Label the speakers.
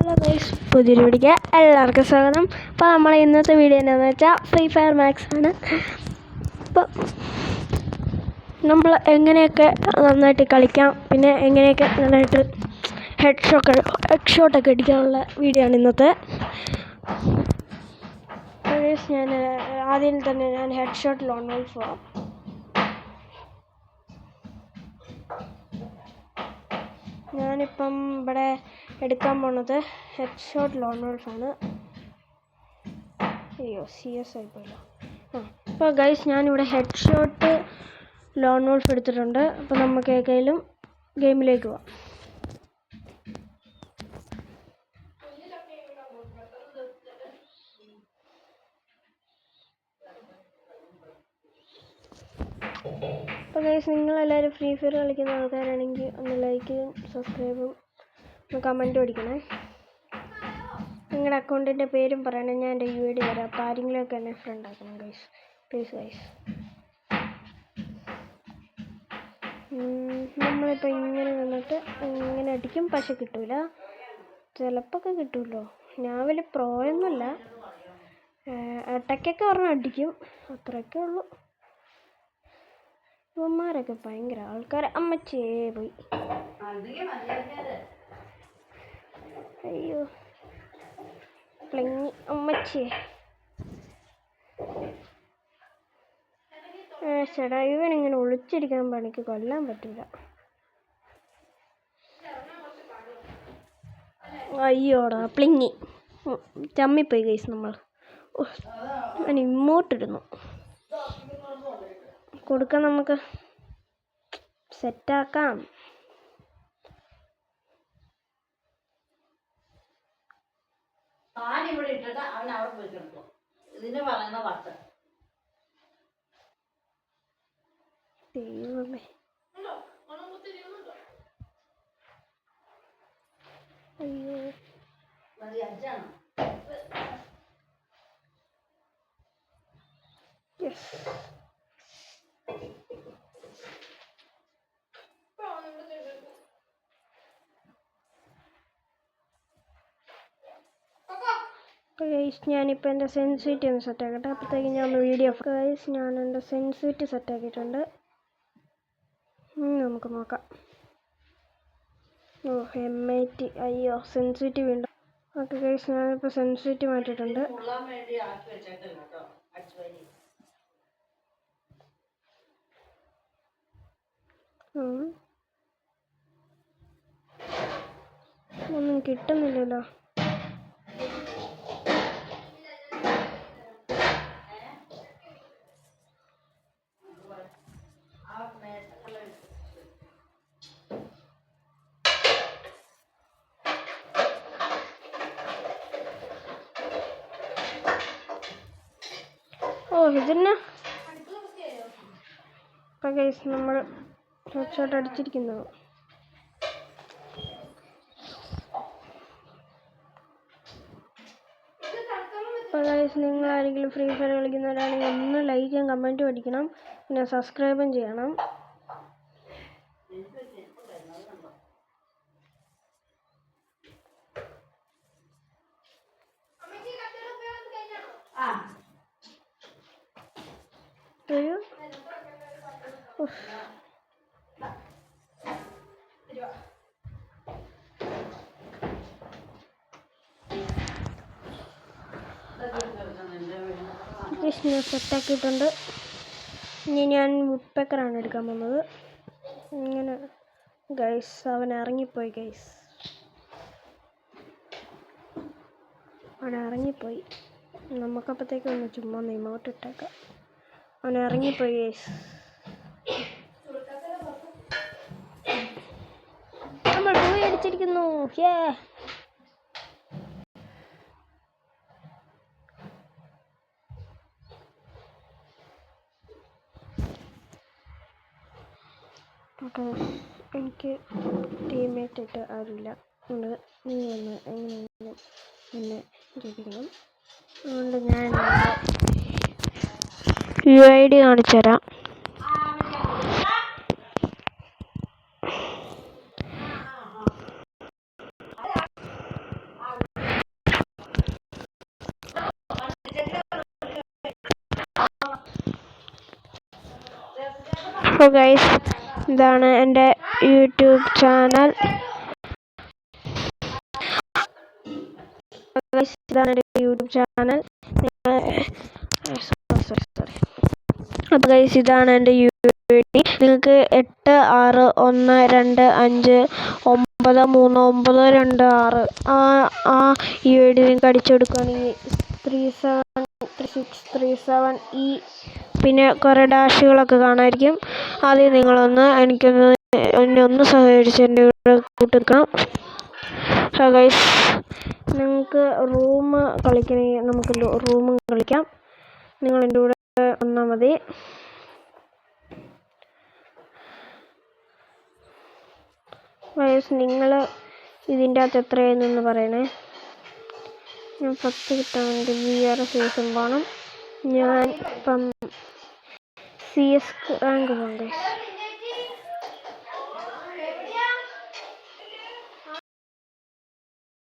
Speaker 1: Hello guys, പുതിയൊരു വീഡിയോയ്ക്ക് എല്ലാവർക്കും സ്വാഗതം. അപ്പോൾ നമ്മളെ ഇന്നത്തെ വീഡിയോ എന്താണെന്ന് വെച്ചാൽ ഫ്രീ ഫയർ മാക്സ് ആണ്. അപ്പോൾ നമ്മൾ എങ്ങനെയൊക്കെ നന്നായിട്ട് കളിക്കാം, പിന്നെ എങ്ങനെയൊക്കെ നന്നായിട്ട് ഹെഡ് ഷോട്ടൊക്കെ അടിക്കാനുള്ള വീഡിയോ ആണ് ഇന്നത്തെ. ഞാൻ ആദ്യം തന്നെ ഹെഡ് ഷോട്ട് ലോൺ വോൾഫ് പോകാം. ഞാനിപ്പം ഇവിടെ എടുക്കാൻ പോണത് ഹെഡ് ഷോട്ട് ലോൺ വോൾഫാണ്. അയ്യോ, CS ആയിപ്പോയല്ലോ. അപ്പോൾ ഗൈസ്, ഞാനിവിടെ ഹെഡ് ഷോട്ട് ലോൺ വോൾഫ് എടുത്തിട്ടുണ്ട്. അപ്പോൾ നമുക്ക് ഏതെങ്കിലും ഗെയിമിലേക്ക് പോവാം. അപ്പോൾ ഗൈസ്, നിങ്ങളെല്ലാവരും ഫ്രീ ഫയർ കളിക്കുന്ന ആൾക്കാരാണെങ്കിൽ ഒന്ന് ലൈക്കും സബ്സ്ക്രൈബും ഒന്ന് കമൻറ്റും അടിക്കണേ. നിങ്ങളുടെ അക്കൗണ്ടിൻ്റെ പേരും പറയണേ, ഞാൻ എൻ്റെ UID തരാം. അപ്പോൾ ആരെങ്കിലുമൊക്കെ എന്നെ ഫ്രണ്ട് ആക്കണം ഗൈസ്, പ്ലീസ് ഗൈസ്. നമ്മളിപ്പോൾ ഇങ്ങനെ നിന്നിട്ട് ഇങ്ങനെ അടിക്കും, പക്ഷെ കിട്ടൂല. ചിലപ്പോൾ കിട്ടുമല്ലോ. ഞാൻ വലിയ പ്രോയൊന്നുമല്ല, ഇടയ്ക്കൊക്കെ പറഞ്ഞ് അടിക്കും, അത്രയൊക്കെ ഉള്ളൂ. ഇവന്മാരൊക്കെ ഭയങ്കര ആൾക്കാരെ. അമ്മച്ചേ പോയി. അയ്യോ, പ്ലിങ്ങി അമ്മച്ചേ. ചേട്ടാ, ഇവനിങ്ങനെ ഒളിച്ചിരിക്കാൻ പണിക്ക് കൊല്ലാൻ പറ്റില്ല. അയ്യോടാ, പ്ലിങ്ങി ചമ്മിപ്പോയി ഗൈസ്. നമ്മൾ ഞാൻ ഇങ്ങോട്ടിരുന്നു കൊടുക്കാം, നമുക്ക് സെറ്റാക്കാം. ദൈവമേ, അയ്യോ, യെസ്. ഗൈസ്, ഞാനിപ്പോൾ എൻ്റെ സെൻസിറ്റി ഒന്ന് സെറ്റാക്കട്ടെ. അപ്പോഴത്തേക്ക് ഞാൻ വീഡിയോ. ഗൈസ്, ഞാൻ എൻ്റെ സെൻസിറ്റി സെറ്റാക്കിയിട്ടുണ്ട്. നമുക്ക് നോക്കാം. ഓ, M80. അയ്യോ, സെൻസിറ്റി വീണ്ടും. ഓക്കെ ഗൈസ്, ഞാനിപ്പോൾ സെൻസിറ്റി മാറ്റിയിട്ടുണ്ട്. ഒന്നും കിട്ടുന്നില്ലല്ലോ. ഓ, ഇതന്നെ. അപ്പോൾ ഗൈസ്, നമ്മൾ ഹെഡ് ഷോട്ട് അടിച്ചിരിക്കുന്നത്. അപ്പോൾ ഗൈസ്, നിങ്ങളാരെങ്കിലും ഫ്രീ ഫയർ കളിക്കുന്നവരാണെങ്കിൽ ഒന്ന് ലൈക്കും കമൻറ്റും അടിക്കണം, പിന്നെ സബ്സ്ക്രൈബും ചെയ്യണം. ഞാൻ സെറ്റാക്കിയിട്ടുണ്ട്. ഇനി ഞാൻ വുഡ്പെക്കറാണ് എടുക്കാൻ പോകുന്നത്. ഇങ്ങനെ ഗൈസ്, അവൻ ഇറങ്ങിപ്പോയി ഗൈസ്, അവൻ ഇറങ്ങിപ്പോയി. നമുക്കപ്പോഴത്തേക്കും ഒന്ന് ചുമ്മാ ഇമോട്ട് ഇട്ടേക്കാം. അവൻ ഇറങ്ങിപ്പോയി ഗൈസ്. നമ്മൾ പോയി അടിച്ചിരിക്കുന്നു. എനിക്ക് ടീമേറ്റ് ആയിട്ട് ആരുമില്ല. അതുകൊണ്ട് നീ ഒന്ന് എങ്ങനെയെങ്കിലും എന്നെ ജയിപ്പിക്കണം. അതുകൊണ്ട് ഞാൻ UID കാണിച്ചു തരാം. അപ്പോൾ ഗൈസ്, ഇതാണ് എൻ്റെ യൂട്യൂബ് ചാനൽ. ഇതാണ് എൻ്റെ യൂട്യൂബ് ചാനൽ. അപ്പോൾ ഗൈസ്, ഇതാണ് എൻ്റെ യൂട്യൂബ് ഐ ഡി. നിങ്ങൾക്ക് 861252933926 ഈ ഐ ഡി നിങ്ങൾക്ക് അടിച്ചെടുക്കുകയാണെങ്കിൽ 373637 പിന്നെ കുറേ ഡാഷുകളൊക്കെ കാണാമായിരിക്കും. ആദ്യം നിങ്ങളൊന്ന് എന്നെ ഒന്ന് സഹകരിച്ച് എൻ്റെ കൂടെ കൂട്ടിക്കണം. ഗൈസ്, നിങ്ങൾക്ക് റൂം കളിക്കണമെങ്കിൽ നമുക്ക് റൂം കളിക്കാം. നിങ്ങൾ എൻ്റെ കൂടെ വന്നാൽ മതി. ഗൈസ്, നിങ്ങൾ ഇതിൻ്റെ അകത്ത് എത്രയാണെന്ന് പറയണേ. ഞാൻ 10 കിട്ടാൻ വേണ്ടി VR സീസൺ പോകണം. ഞാൻ ഇപ്പം CS റാങ്ക് പോകാം ഗൈസ്.